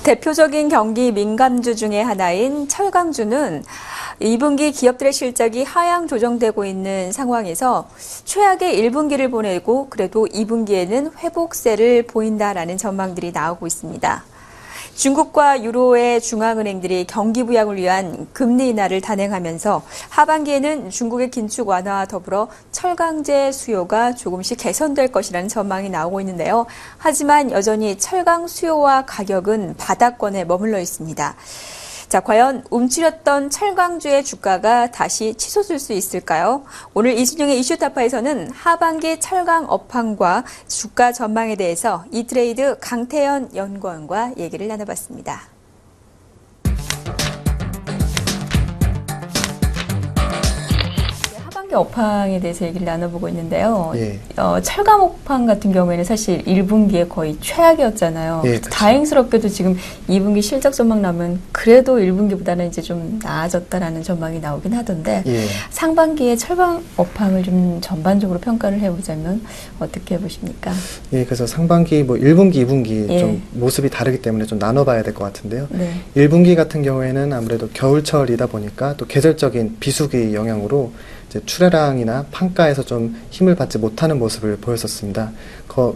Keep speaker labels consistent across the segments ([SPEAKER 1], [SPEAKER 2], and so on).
[SPEAKER 1] 대표적인 경기 민감주 중에 하나인 철강주는 2분기 기업들의 실적이 하향 조정되고 있는 상황에서 최악의 1분기를 보내고 그래도 2분기에는 회복세를 보인다라는 전망들이 나오고 있습니다. 중국과 유로의 중앙은행들이 경기 부양을 위한 금리 인하를 단행하면서 하반기에는 중국의 긴축 완화와 더불어 철강제 수요가 조금씩 개선될 것이라는 전망이 나오고 있는데요. 하지만 여전히 철강 수요와 가격은 바닥권에 머물러 있습니다. 자, 과연 움츠렸던 철강주의 주가가 다시 치솟을 수 있을까요? 오늘 이순영의 이슈타파에서는 하반기 철강 업황과 주가 전망에 대해서 이트레이드 강태현 연구원과 얘기를 나눠봤습니다. 업황에 대해서 얘기를 나눠보고 있는데요.
[SPEAKER 2] 예.
[SPEAKER 1] 철강 업황 같은 경우에는 사실 1분기에 거의 최악이었잖아요.
[SPEAKER 2] 예, 그렇죠.
[SPEAKER 1] 다행스럽게도 지금 2분기 실적 전망 나오면 그래도 1분기보다는 이제 좀 나아졌다라는 전망이 나오긴 하던데
[SPEAKER 2] 예.
[SPEAKER 1] 상반기에 철강 업황을 좀 전반적으로 평가를 해보자면 어떻게 보십니까?
[SPEAKER 2] 예, 그래서 상반기 뭐 1분기, 2분기
[SPEAKER 1] 예.
[SPEAKER 2] 좀 모습이 다르기 때문에 좀 나눠봐야 될 것 같은데요.
[SPEAKER 1] 네.
[SPEAKER 2] 1분기 같은 경우에는 아무래도 겨울철이다 보니까 또 계절적인 비수기 영향으로 이제 출하량이나 판가에서 좀 힘을 받지 못하는 모습을 보였었습니다.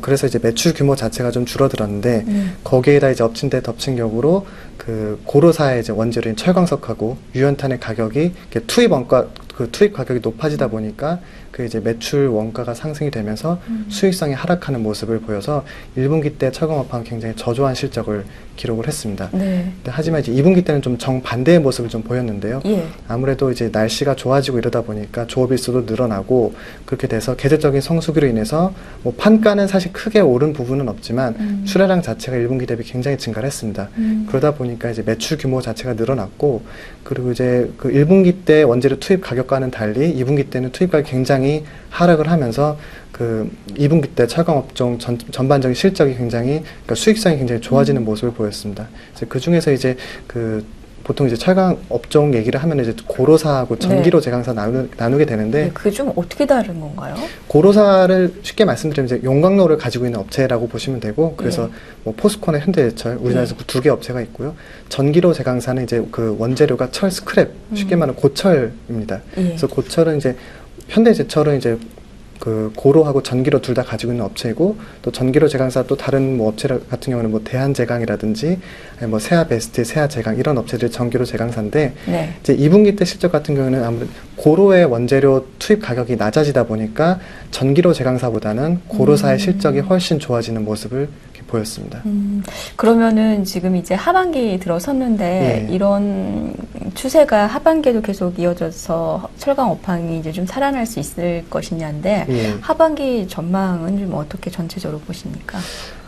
[SPEAKER 2] 그래서 이제 매출 규모 자체가 좀 줄어들었는데 거기에다 이제 엎친 데 덮친 격으로 그 고로사의 이제 원재료인 철광석하고 유연탄의 가격이 투입 가격이 높아지다 보니까 그 이제 매출 원가가 상승이 되면서 수익성이 하락하는 모습을 보여서 1분기 때 철강업황은 굉장히 저조한 실적을 기록을 했습니다.
[SPEAKER 1] 네.
[SPEAKER 2] 하지만 이제 2분기 때는 좀 정반대의 모습을 좀 보였는데요.
[SPEAKER 1] 예.
[SPEAKER 2] 아무래도 이제 날씨가 좋아지고 이러다 보니까 조업일수도 늘어나고 그렇게 돼서 계절적인 성수기로 인해서 뭐 판가는 사실 크게 오른 부분은 없지만 출하량 자체가 1분기 대비 굉장히 증가를 했습니다. 그러다 보니까 이제 매출 규모 자체가 늘어났고 그리고 이제 그 1분기 때 원재료 투입 가격과는 달리 2분기 때는 투입 가격이 굉장히 하락을 하면서 그 2분기 때 철강업종 전반적인 실적이 굉장히 그러니까 수익성이 굉장히 좋아지는 모습을 보였습니다. 그래서 그 중에서 이제 그 보통 이제 철강 업종 얘기를 하면 이제 고로사하고 전기로 제강사 나누게 되는데
[SPEAKER 1] 네, 그게 좀 어떻게 다른 건가요?
[SPEAKER 2] 고로사를 쉽게 말씀드리면 이제 용광로를 가지고 있는 업체라고 보시면 되고 그래서 뭐 포스코나 현대제철 우리나라에서 두 개 업체가 있고요. 전기로 제강사는 이제 그 원재료가 철 스크랩 쉽게 말하면 고철입니다. 그래서 고철은 이제 현대제철은 이제 그 고로하고 전기로 둘 다 가지고 있는 업체이고 또 전기로 제강사 또 다른 뭐 업체 같은 경우는 뭐 대한제강이라든지 뭐 세아베스트, 세아제강 이런 업체들이 전기로 제강사인데
[SPEAKER 1] 네.
[SPEAKER 2] 이제 2분기 때 실적 같은 경우는 아무래도 고로의 원재료 투입 가격이 낮아지다 보니까 전기로 제강사보다는 고로사의 실적이 훨씬 좋아지는 모습을 보였습니다.
[SPEAKER 1] 그러면은 지금 이제 하반기 들어섰는데
[SPEAKER 2] 예.
[SPEAKER 1] 이런 추세가 하반기에도 계속 이어져서 철강 업황이 이제 좀 살아날 수 있을 것이냐인데
[SPEAKER 2] 예.
[SPEAKER 1] 하반기 전망은 좀 어떻게 전체적으로 보십니까?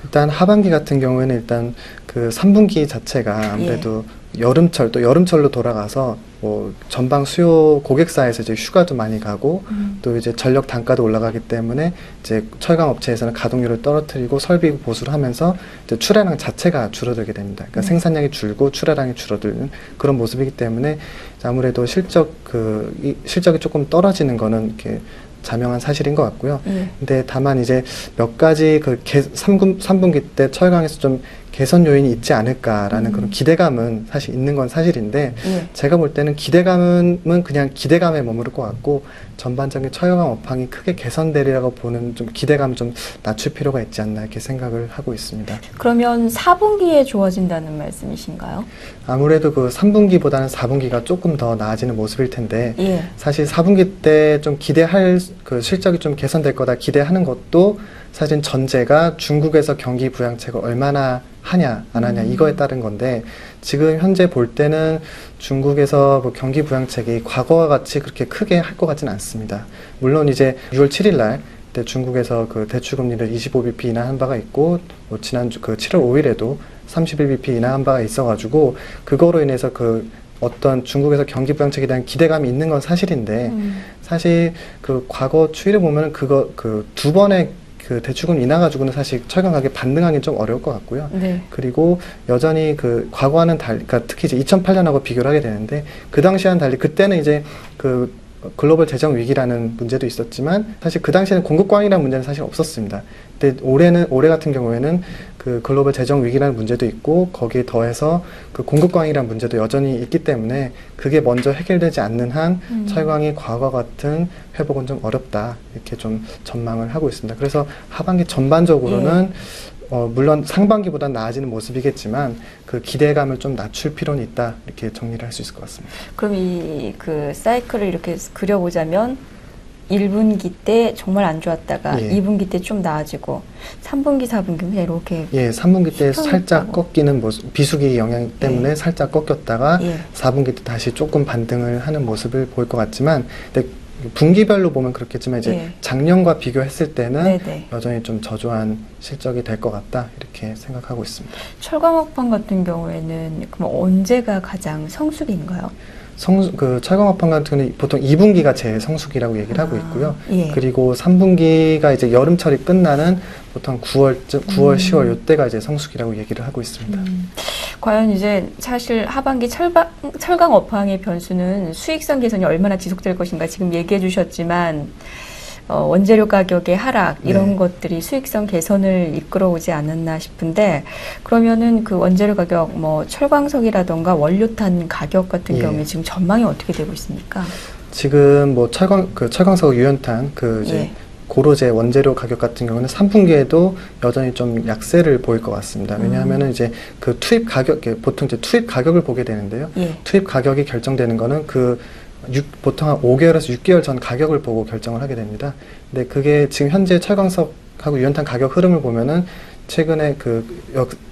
[SPEAKER 2] 일단 하반기 같은 경우에는 일단 그 3분기 자체가 아무래도 여름철 또 여름철로 돌아가서 뭐 전방 수요 고객사에서 이제 휴가도 많이 가고 또 이제 전력 단가도 올라가기 때문에 이제 철강 업체에서는 가동률을 떨어뜨리고 설비 보수를 하면서 이제 출하량 자체가 줄어들게 됩니다. 그러니까 생산량이 줄고 출하량이 줄어드는 그런 모습이기 때문에 아무래도 실적이 조금 떨어지는 거는 이렇게 자명한 사실인 것 같고요. 근데 다만 이제 몇 가지 그 3분기 때 철강에서 좀 개선 요인이 있지 않을까라는 그런 기대감은 사실 있는 건 사실인데 제가 볼 때는 기대감은 그냥 기대감에 머무를 것 같고 전반적인 철강 업황이 크게 개선되리라고 보는 좀 기대감을 좀 낮출 필요가 있지 않나 이렇게 생각을 하고 있습니다.
[SPEAKER 1] 그러면 4분기에 좋아진다는 말씀이신가요?
[SPEAKER 2] 아무래도 그 3분기보다는 4분기가 조금 더 나아지는 모습일 텐데 사실 4분기 때 좀 기대할 그 실적이 좀 개선될 거다 기대하는 것도 사실 전제가 중국에서 경기 부양책을 얼마나 하냐 안 하냐 이거에 따른 건데 지금 현재 볼 때는 중국에서 뭐 경기 부양책이 과거와 같이 그렇게 크게 할 것 같지는 않습니다. 물론 이제 6월 7일 날 때 중국에서 그 대출금리를 25bp 인하한 바가 있고 뭐 지난주 그 7월 5일에도 31bp 인하한 바가 있어가지고 그거로 인해서 그 어떤 중국에서 경기 부양책에 대한 기대감이 있는 건 사실인데 사실 그 과거 추이를 보면 그거 그 두 번의 그 대출금 인하 가지고는 사실 철강 가격 반등하기는 좀 어려울 것 같고요. 그리고 여전히 그 과거와는 달리, 그러니까 특히 이제 2008년하고 비교를 하게 되는데 그 당시와는 달리 그때는 이제 그 글로벌 재정 위기라는 문제도 있었지만 사실 그 당시에는 공급 과잉이라는 문제는 사실 없었습니다. 근데 올해 같은 경우에는 그 글로벌 재정 위기라는 문제도 있고 거기에 더해서 그 공급 과잉이라는 문제도 여전히 있기 때문에 그게 먼저 해결되지 않는 한 철강이 과거 같은 회복은 좀 어렵다 이렇게 좀 전망을 하고 있습니다. 그래서 하반기 전반적으로는 물론 상반기보다는 나아지는 모습이겠지만 그 기대감을 좀 낮출 필요는 있다 이렇게 정리를 할 수 있을 것 같습니다.
[SPEAKER 1] 그럼 이 그 사이클을 이렇게 그려보자면 1분기 때 정말 안 좋았다가 2분기 때 좀 나아지고 3분기, 4분기는 이렇게
[SPEAKER 2] 3분기 때 살짝 꺾이는 모습, 비수기 영향 때문에 살짝 꺾였다가 4분기 때 다시 조금 반등을 하는 모습을 보일 것 같지만 근데 분기별로 보면 그렇겠지만 이제 작년과 비교했을 때는 여전히 좀 저조한 실적이 될 것 같다 이렇게 생각하고 있습니다.
[SPEAKER 1] 철강업황 같은 경우에는 그럼 언제가 가장 성수기인가요?
[SPEAKER 2] 철강업황 같은 경우는 보통 2분기가 제일 성수기라고 얘기를 하고 있고요. 그리고 3분기가 이제 여름철이 끝나는 보통 9월, 10월 이때가 이제 성수기라고 얘기를 하고 있습니다.
[SPEAKER 1] 과연 이제 사실 하반기 철강 업황의 변수는 수익성 개선이 얼마나 지속될 것인가 지금 얘기해 주셨지만 원재료 가격의 하락 이런 것들이 수익성 개선을 이끌어오지 않았나 싶은데 그러면은 그 원재료 가격 뭐 철광석이라던가 원료탄 가격 같은 경우에 지금 전망이 어떻게 되고 있습니까?
[SPEAKER 2] 지금 뭐 철광석 유연탄 이제 고로제 원재료 가격 같은 경우는 3분기에도 여전히 좀 약세를 보일 것 같습니다. 왜냐하면은 이제 그 투입 가격, 보통 이제 투입 가격을 보게 되는데요. 투입 가격이 결정되는 거는 보통 한 5개월에서 6개월 전 가격을 보고 결정을 하게 됩니다. 근데 그게 지금 현재 철광석하고 유연탄 가격 흐름을 보면은 최근에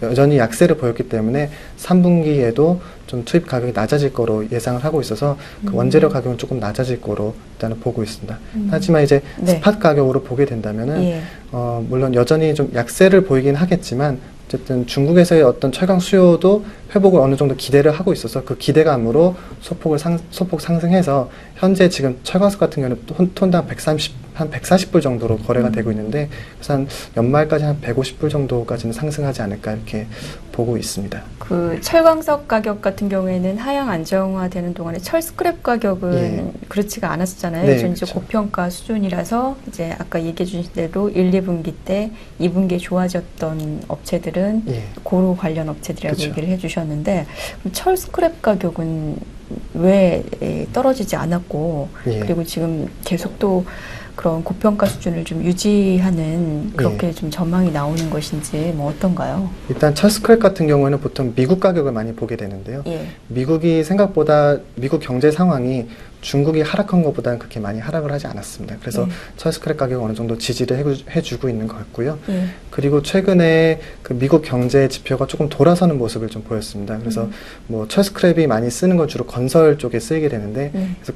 [SPEAKER 2] 여전히 약세를 보였기 때문에 3분기에도 좀 투입 가격이 낮아질 거로 예상을 하고 있어서 그 원재료 가격은 조금 낮아질 거로 일단은 보고 있습니다. 하지만 이제 스팟 가격으로 보게 된다면은 물론 여전히 좀 약세를 보이긴 하겠지만 어쨌든 중국에서의 어떤 철강 수요도 회복을 어느 정도 기대를 하고 있어서 그 기대감으로 소폭 상승해서 현재 지금 철광석 같은 경우는 톤당 140불 정도로 거래가 되고 있는데 그래서 한 연말까지 한 150불 정도까지는 상승하지 않을까 이렇게 보고 있습니다.
[SPEAKER 1] 그 철광석 가격 같은 경우에는 하향 안정화되는 동안에 철 스크랩 가격은 그렇지가 않았었잖아요. 이제 그렇죠. 고평가 수준이라서 이제 아까 얘기해 주신 대로 1, 2분기 때 2분기에 좋아졌던 업체들은 고로 관련 업체들이라고 얘기를 해주셨는데 그럼 철 스크랩 가격은 왜 떨어지지 않았고 그리고 지금 계속 또 그런 고평가 수준을 좀 유지하는 그렇게 좀 전망이 나오는 것인지 뭐 어떤가요?
[SPEAKER 2] 일단 철 스크랩 같은 경우에는 보통 미국 가격을 많이 보게 되는데요. 미국이 생각보다 미국 경제 상황이 중국이 하락한 것보다는 그렇게 많이 하락을 하지 않았습니다. 그래서 철 스크랩 가격이 어느 정도 지지를 해주고 있는 것 같고요. 그리고 최근에 그 미국 경제 지표가 조금 돌아서는 모습을 좀 보였습니다. 그래서 뭐 철 스크랩이 많이 쓰는 건 주로 건설 쪽에 쓰이게 되는데 그래서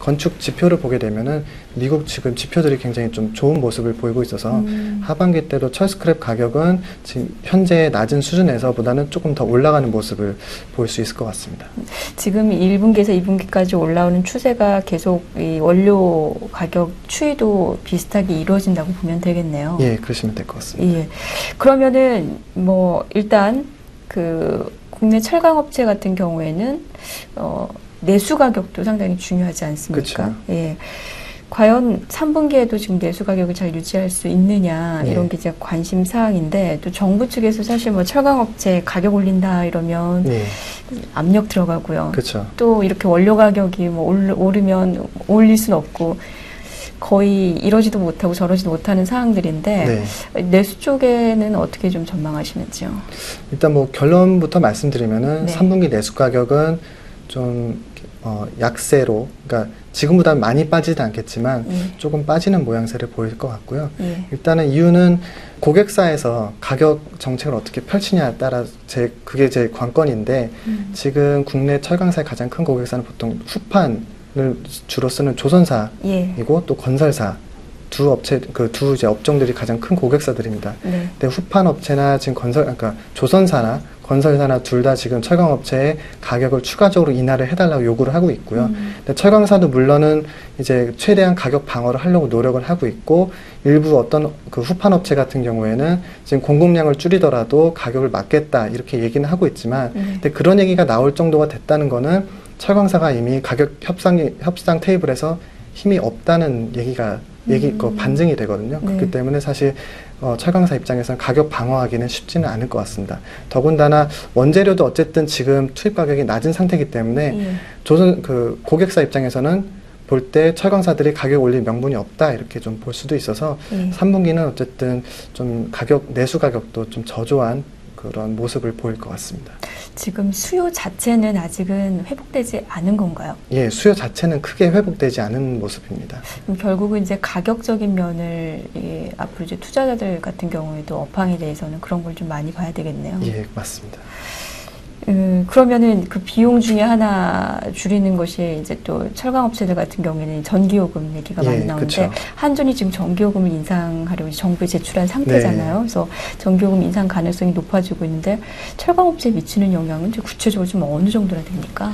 [SPEAKER 2] 건축 지표를 보게 되면은 미국 지금 지표들이 굉장히 좀 좋은 모습을 보이고 있어서 하반기 때도 철 스크랩 가격은 지금 현재 낮은 수준에서보다는 조금 더 올라가는 모습을 볼 수 있을 것 같습니다.
[SPEAKER 1] 지금 1분기에서 2분기까지 올라오는 추세가 계속 이 원료 가격 추이도 비슷하게 이루어진다고 보면 되겠네요.
[SPEAKER 2] 그러시면 될 것 같습니다.
[SPEAKER 1] 그러면은 뭐 일단 그 국내 철강업체 같은 경우에는 내수 가격도 상당히 중요하지 않습니까?
[SPEAKER 2] 그렇죠.
[SPEAKER 1] 과연 3분기에도 지금 내수 가격을 잘 유지할 수 있느냐 이런 게 이제 관심 사항인데 또 정부 측에서 사실 뭐 철강업체 가격 올린다 이러면 압력 들어가고요.
[SPEAKER 2] 그렇죠.
[SPEAKER 1] 또 이렇게 원료 가격이 뭐 오르면 올릴 수는 없고 거의 이러지도 못하고 저러지도 못하는 상황들인데 내수 쪽에는 어떻게 좀 전망하시는지요? 일단
[SPEAKER 2] 뭐 결론부터 말씀드리면은 3분기 내수 가격은 좀 약세로, 그러니까 지금보다는 많이 빠지지 않겠지만 조금 빠지는 모양새를 보일 것 같고요. 일단은 이유는 고객사에서 가격 정책을 어떻게 펼치냐에 따라 그게 제 관건인데 지금 국내 철강사의 가장 큰 고객사는 보통 후판을 주로 쓰는 조선사이고 또 건설사 두 이제 업종들이 가장 큰 고객사들입니다. 근데 후판 업체나 지금 그러니까 조선사나 건설사나 둘 다 지금 철강업체에 가격을 추가적으로 인하를 해달라고 요구를 하고 있고요. 근데 철강사도 물론은 이제 최대한 가격 방어를 하려고 노력을 하고 있고 일부 어떤 그 후판 업체 같은 경우에는 지금 공급량을 줄이더라도 가격을 막겠다 이렇게 얘기는 하고 있지만 근데 그런 얘기가 나올 정도가 됐다는 거는 철강사가 이미 가격 협상 테이블에서 힘이 없다는 그 반증이 되거든요.
[SPEAKER 1] 네.
[SPEAKER 2] 그렇기 때문에 사실 철강사 입장에서는 가격 방어하기는 쉽지는 않을 것 같습니다. 더군다나 원재료도 어쨌든 지금 투입 가격이 낮은 상태이기 때문에 고객사 입장에서는 볼 때 철강사들이 가격 올릴 명분이 없다 이렇게 좀 볼 수도 있어서 3분기는 어쨌든 좀 내수 가격도 좀 저조한 그런 모습을 보일 것 같습니다.
[SPEAKER 1] 지금 수요 자체는 아직은 회복되지 않은 건가요?
[SPEAKER 2] 예, 수요 자체는 크게 회복되지 않은 모습입니다.
[SPEAKER 1] 그럼 결국은 이제 가격적인 면을 앞으로 이제 투자자들 같은 경우에도 업황에 대해서는 그런 걸 좀 많이 봐야 되겠네요.
[SPEAKER 2] 예, 맞습니다.
[SPEAKER 1] 그러면은 그 비용 중에 하나 줄이는 것이 이제 또 철강업체들 같은 경우에는 전기요금 얘기가 많이 나오는데
[SPEAKER 2] 그쵸.
[SPEAKER 1] 한전이 지금 전기요금을 인상하려고 정부에 제출한 상태잖아요. 그래서 전기요금 인상 가능성이 높아지고 있는데 철강업체에 미치는 영향은 이제 구체적으로 좀 어느 정도나 됩니까?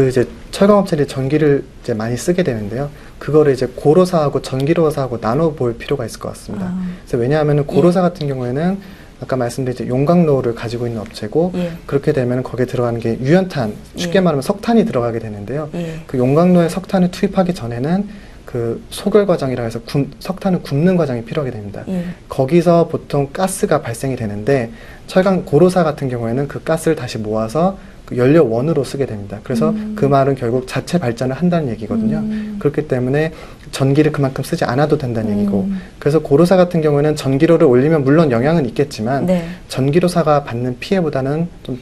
[SPEAKER 2] 이제 철강업체들이 전기를 이제 많이 쓰게 되는데요. 그거를 이제 고로사하고 전기로사하고 나눠볼 필요가 있을 것 같습니다. 그래서 왜냐하면 고로사 같은 경우에는 아까 말씀드린 용광로를 가지고 있는 업체고 그렇게 되면 거기에 들어가는 게 유연탄, 쉽게 말하면 석탄이 들어가게 되는데요. 그 용광로에 석탄을 투입하기 전에는 그 소결 과정이라 해서 석탄을 굽는 과정이 필요하게 됩니다. 거기서 보통 가스가 발생이 되는데 철강 고로사 같은 경우에는 그 가스를 다시 모아서 그 연료원으로 쓰게 됩니다. 그래서 그 말은 결국 자체 발전을 한다는 얘기거든요. 그렇기 때문에 전기를 그만큼 쓰지 않아도 된다는 얘기고, 그래서 고로사 같은 경우에는 전기료를 올리면 물론 영향은 있겠지만 전기료사가 받는 피해보다는 좀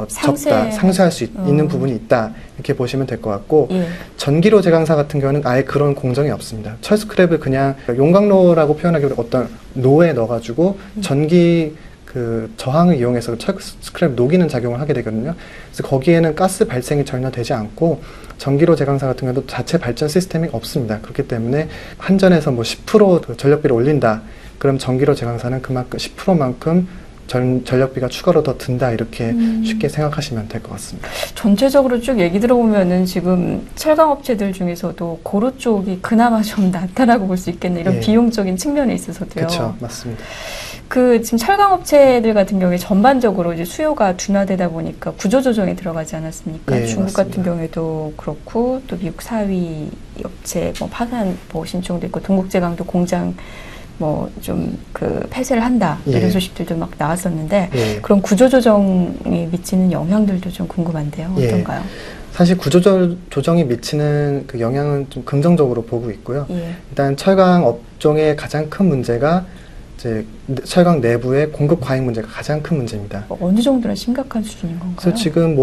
[SPEAKER 2] 적다, 상쇄할 수 있는 부분이 있다 이렇게 보시면 될 것 같고, 전기료 제강사 같은 경우는 아예 그런 공정이 없습니다. 철 스크랩을 그냥 용광로라고 표현하기보다 어떤 노에 넣어가지고 전기 저항을 이용해서 철 스크랩 녹이는 작용을 하게 되거든요. 그래서 거기에는 가스 발생이 전혀 되지 않고 전기료 제강사 같은 경우도 자체 발전 시스템이 없습니다. 그렇기 때문에 한전에서 뭐 10% 전력비를 올린다. 그럼 전기료 제강사는 그만큼 10%만큼 전력비가 추가로 더 든다 이렇게 쉽게 생각하시면 될 것 같습니다.
[SPEAKER 1] 전체적으로 쭉 얘기 들어보면은 지금 철강업체들 중에서도 고로 쪽이 그나마 좀 낫다라고 볼 수 있겠네요. 이런 비용적인 측면에 있어서도요.
[SPEAKER 2] 그렇죠, 맞습니다.
[SPEAKER 1] 지금 철강업체들 같은 경우에 전반적으로 이제 수요가 둔화되다 보니까 구조조정에 들어가지 않았습니까? 중국
[SPEAKER 2] 맞습니다.
[SPEAKER 1] 같은 경우에도 그렇고 또 미국 4위 업체 파산 신청도 있고 동국제강도 공장 좀 폐쇄를 한다 이런 소식들도 막 나왔었는데 그런 구조조정이 미치는 영향들도 좀 궁금한데요. 어떤가요?
[SPEAKER 2] 사실 구조조정이 미치는 그 영향은 좀 긍정적으로 보고 있고요. 일단 철강 업종의 가장 큰 문제가 이제 철강 내부의 공급 과잉 문제가 가장 큰 문제입니다.
[SPEAKER 1] 어느 정도나 심각한 수준인 건가요?
[SPEAKER 2] 그래서 지금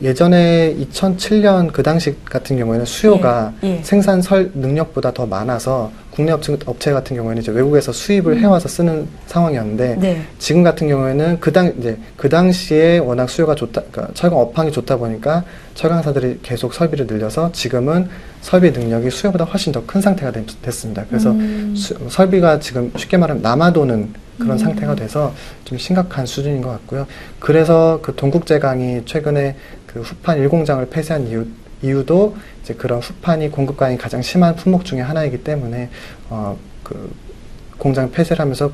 [SPEAKER 2] 예전에 2007년 그 당시 같은 경우에는 수요가 생산 능력보다 더 많아서 국내 업체 같은 경우에는 이제 외국에서 수입을 해와서 쓰는 상황이었는데 지금 같은 경우에는 그 당시에 워낙 수요가 좋다, 그러니까 철강 업황이 좋다 보니까 철강사들이 계속 설비를 늘려서 지금은 설비 능력이 수요보다 훨씬 더 큰 상태가 됐습니다. 그래서 설비가 지금 쉽게 말하면 남아도는 그런 상태가 돼서 좀 심각한 수준인 것 같고요. 그래서 동국제강이 최근에 후판 1공장을 폐쇄한 이유도 이제 그런 후판이 공급 과잉이 가장 심한 품목 중에 하나이기 때문에 공장 폐쇄를 하면서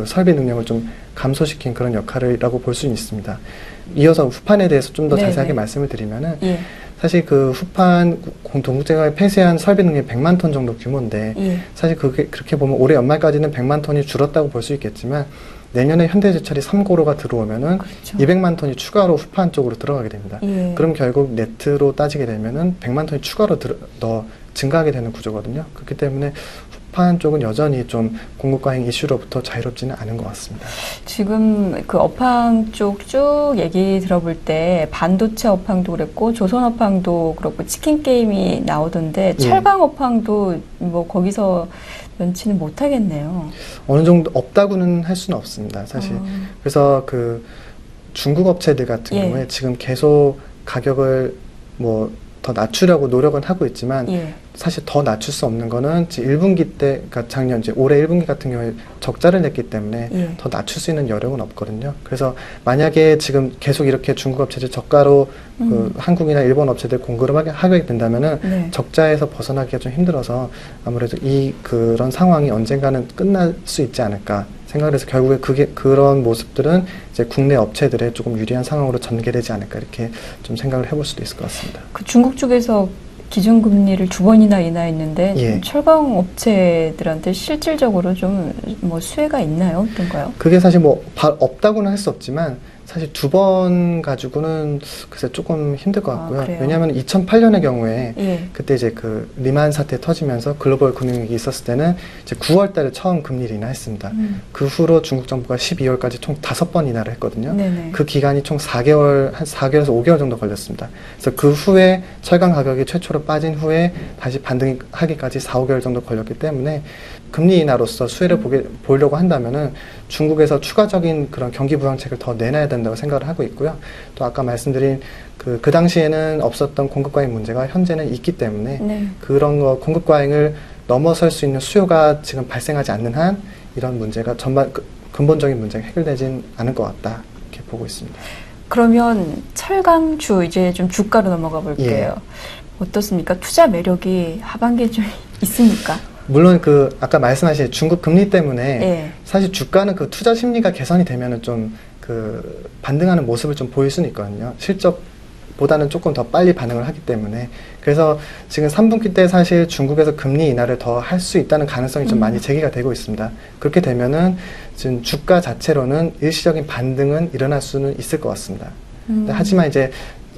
[SPEAKER 2] 설비 능력을 좀 감소시킨 그런 역할이라고 볼 수는 있습니다. 이어서 후판에 대해서 좀 더 자세하게 말씀을 드리면은 사실 후판 동국제강이 폐쇄한 설비 능력이 100만 톤 정도 규모인데 사실 그렇게 보면 올해 연말까지는 100만 톤이 줄었다고 볼 수 있겠지만 내년에 현대제철이 3고로가 들어오면은 200만 톤이 추가로 후판 쪽으로 들어가게 됩니다. 그럼 결국 네트로 따지게 되면은 100만 톤이 추가로 더 증가하게 되는 구조거든요. 그렇기 때문에 후판 쪽은 여전히 좀 공급 과잉 이슈로부터 자유롭지는 않은 것 같습니다.
[SPEAKER 1] 지금 업황 쪽 쭉 얘기 들어볼 때 반도체 업황도 그랬고 조선 업황도 그렇고 치킨 게임이 나오던데 철강 업황도 거기서 면치는 못하겠네요. 어느
[SPEAKER 2] 정도 없다고는 할 수는 없습니다, 사실. 그래서 중국 업체들 같은 경우에 지금 계속 가격을 더 낮추려고 노력은 하고 있지만 사실 더 낮출 수 없는 거는 1분기 때, 그러니까 작년 올해 1분기 같은 경우에 적자를 냈기 때문에
[SPEAKER 1] 예.
[SPEAKER 2] 더 낮출 수 있는 여력은 없거든요. 그래서 만약에 지금 계속 이렇게 중국 업체들 저가로 그 한국이나 일본 업체들 공급을 하게 된다면은
[SPEAKER 1] 네.
[SPEAKER 2] 적자에서 벗어나기가 좀 힘들어서 아무래도 그런 상황이 언젠가는 끝날 수 있지 않을까 생각을 해서 결국에 그런 모습들은 이제 국내 업체들의 조금 유리한 상황으로 전개되지 않을까 이렇게 좀 생각을 해볼 수도 있을 것 같습니다.
[SPEAKER 1] 그 중국 쪽에서 기준금리를 2번이나 인하했는데
[SPEAKER 2] 예.
[SPEAKER 1] 철강 업체들한테 실질적으로 좀 뭐 수혜가 있나요? 어떤가요?
[SPEAKER 2] 그게 사실 뭐 없다고는 할 수 없지만 사실 2번 가지고는 글쎄 조금 힘들 것 같고요.
[SPEAKER 1] 그래요?
[SPEAKER 2] 왜냐하면 2008년의 경우에
[SPEAKER 1] 예.
[SPEAKER 2] 그때 이제 그 리만 사태 터지면서 글로벌 금융위기 있었을 때는 이제 9월 달에 처음 금리를 인하했습니다. 그 후로 중국 정부가 12월까지 총 5번 인하를 했거든요.
[SPEAKER 1] 네네.
[SPEAKER 2] 그 기간이 총 4개월, 한 4개월에서 5개월 정도 걸렸습니다. 그래서 그 후에 철강 가격이 최초로 빠진 후에 다시 반등하기까지 4, 5개월 정도 걸렸기 때문에 금리 인하로서 수혜를 보려고 한다면은 중국에서 추가적인 그런 경기 부양책을 더 내놔야 된다고 생각을 하고 있고요. 또 아까 말씀드린 그 당시에는 없었던 공급 과잉 문제가 현재는 있기 때문에
[SPEAKER 1] 네.
[SPEAKER 2] 그런 거 공급 과잉을 넘어설 수 있는 수요가 지금 발생하지 않는 한 이런 문제가 근본적인 문제가 해결되진 않을 것 같다 이렇게 보고 있습니다.
[SPEAKER 1] 그러면 철강주 이제 좀 주가로 넘어가 볼게요.
[SPEAKER 2] 예.
[SPEAKER 1] 어떻습니까? 투자 매력이 하반기에 좀 있습니까?
[SPEAKER 2] 물론 그 아까 말씀하신 중국 금리 때문에
[SPEAKER 1] 예.
[SPEAKER 2] 사실 주가는 그 투자 심리가 개선이 되면은 좀 그 반등하는 모습을 좀 보일 수는 있거든요. 실적보다는 조금 더 빨리 반응을 하기 때문에 그래서 지금 3분기 때 사실 중국에서 금리 인하를 더 할 수 있다는 가능성이 좀 많이 제기가 되고 있습니다. 그렇게 되면은 지금 주가 자체로는 일시적인 반등은 일어날 수는 있을 것 같습니다. 하지만 이제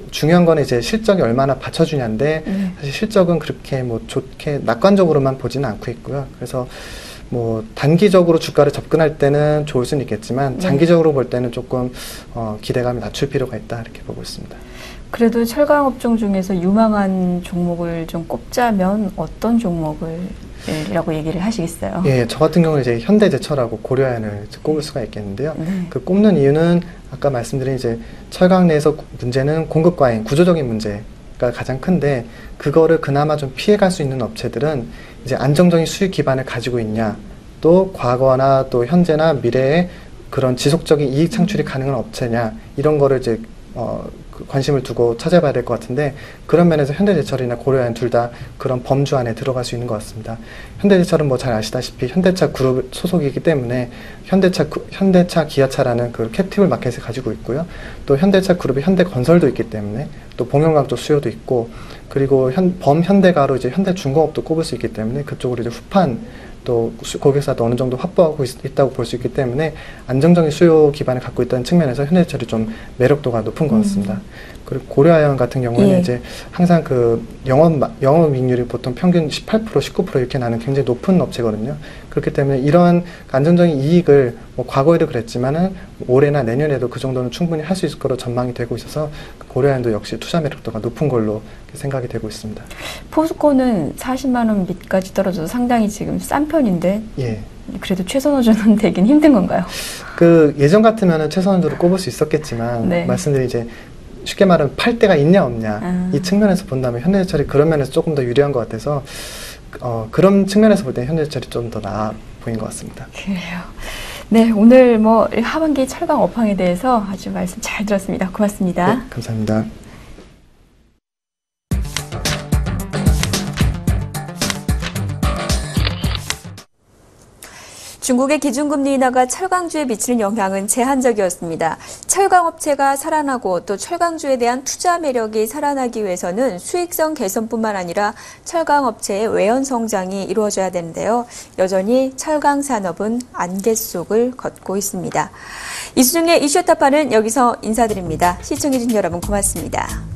[SPEAKER 2] 중요한 건 이제 실적이 얼마나 받쳐주냐인데 사실 실적은 그렇게 뭐 좋게 낙관적으로만 보지는 않고 있고요. 그래서 뭐 단기적으로 주가를 접근할 때는 좋을 수는 있겠지만 장기적으로 볼 때는 조금 기대감을 낮출 필요가 있다 이렇게 보고 있습니다.
[SPEAKER 1] 그래도 철강 업종 중에서 유망한 종목을 좀 꼽자면 어떤 종목을이라고 얘기를 하시겠어요?
[SPEAKER 2] 예, 저 같은 경우는 이제 현대제철하고 고려아연을 꼽을 수가 있겠는데요. 그 꼽는 이유는 아까 말씀드린 이제 철강 내에서 문제는 공급 과잉, 구조적인 문제가 가장 큰데 그거를 그나마 좀 피해갈 수 있는 업체들은 이제 안정적인 수익 기반을 가지고 있냐, 또 과거나 또 현재나 미래에 그런 지속적인 이익 창출이 가능한 업체냐 이런 거를 이제 관심을 두고 찾아봐야 될 것 같은데 그런 면에서 현대제철이나 고려아연 둘 다 그런 범주 안에 들어갈 수 있는 것 같습니다. 현대제철은 뭐 잘 아시다시피 현대차 그룹 소속이기 때문에 현대차 기아차라는 그 캡티블 마켓을 가지고 있고요. 또 현대차 그룹의 현대건설도 있기 때문에 또 봉연광도 수요도 있고 그리고 범현대가로 이제 현대중공업도 꼽을 수 있기 때문에 그쪽으로 이제 후판 또 고객사도 어느 정도 확보하고 있다고 볼 수 있기 때문에 안정적인 수요 기반을 갖고 있다는 측면에서 현대제철이 좀 매력도가 높은 것 같습니다. 그리고 고려아연 같은 경우는 이제 항상 그 영업이익률이 보통 평균 18%, 19% 이렇게 나는 굉장히 높은 업체거든요. 그렇기 때문에 이런 안정적인 이익을 뭐 과거에도 그랬지만은 올해나 내년에도 그 정도는 충분히 할 수 있을 거로 전망이 되고 있어서 고려아연도 역시 투자 매력도가 높은 걸로 생각이 되고 있습니다.
[SPEAKER 1] 포스코는 40만 원 밑까지 떨어져서 상당히 지금 싼 편인데
[SPEAKER 2] 예.
[SPEAKER 1] 그래도 최선호주는 되긴 힘든 건가요?
[SPEAKER 2] 그 예전 같으면은 최선호주를 꼽을 수 있었겠지만
[SPEAKER 1] 네.
[SPEAKER 2] 말씀드린 이제 쉽게 말하면 팔 데가 있냐 없냐 이 측면에서 본다면 현대제철이 그런 면에서 조금 더 유리한 것 같아서 그런 측면에서 볼 때 현대제철이 좀 더 나아 보인 것 같습니다.
[SPEAKER 1] 그래요. 네, 오늘 뭐 하반기 철강 업황에 대해서 아주 말씀 잘 들었습니다. 고맙습니다.
[SPEAKER 2] 네, 감사합니다.
[SPEAKER 1] 중국의 기준금리 인하가 철강주에 미치는 영향은 제한적이었습니다. 철강업체가 살아나고 또 철강주에 대한 투자 매력이 살아나기 위해서는 수익성 개선뿐만 아니라 철강업체의 외연 성장이 이루어져야 되는데요. 여전히 철강 산업은 안개 속을 걷고 있습니다. 이수중의 이슈타파는 여기서 인사드립니다. 시청해주신 여러분 고맙습니다.